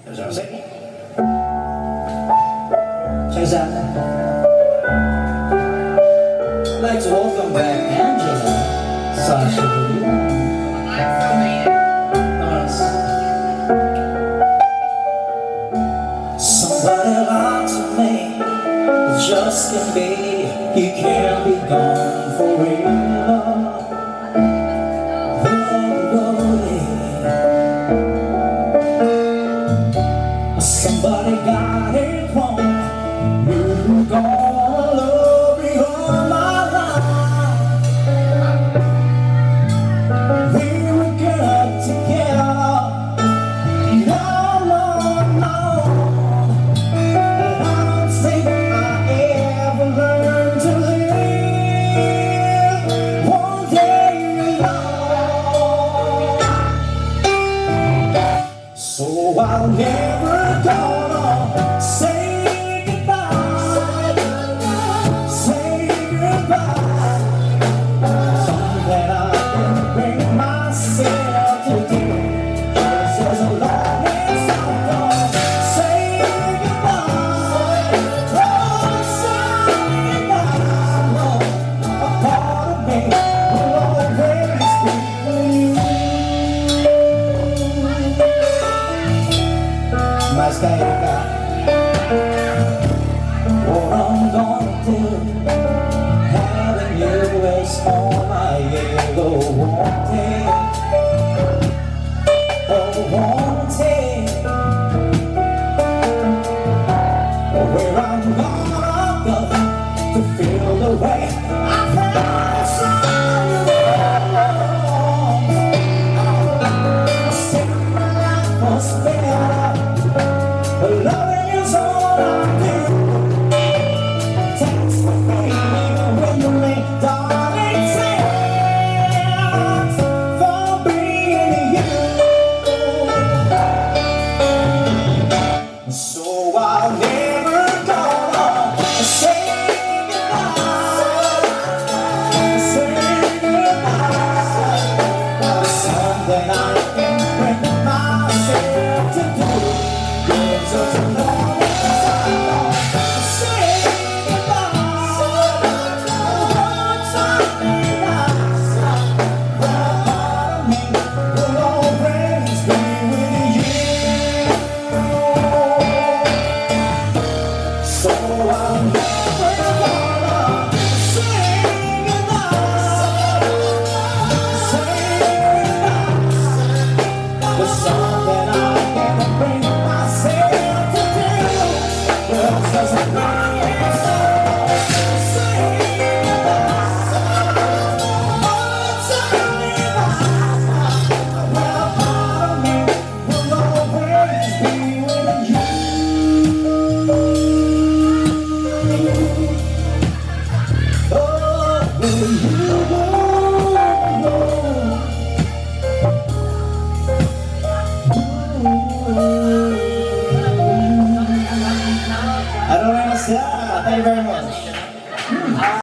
That's what I'm saying. Check this out. I'd like to welcome back Angela Sasha. Somebody like to me, it just can be. You can't be gone forever. Somebody got it wrong. You're gonna love me all my life. We were good together. No, no, no. And I don't think I ever learned to live one day alone. So I'll never gonna say goodbye, say goodbye. Something I can bring myself to do. This is a long way from home. Say goodbye, oh, say goodbye. A part of me will always be with you. Mas caída. What I'm gonna do, having you is all I ever wanted. Oh, wanted. Where I'm gonna go to feel the way I felt so long. I said my life was better. Loving is all I do. Thanks for being with me, darling. Thanks for being you. So I'll never gonna say goodbye. Say goodbye. Something I can bring myself to do. So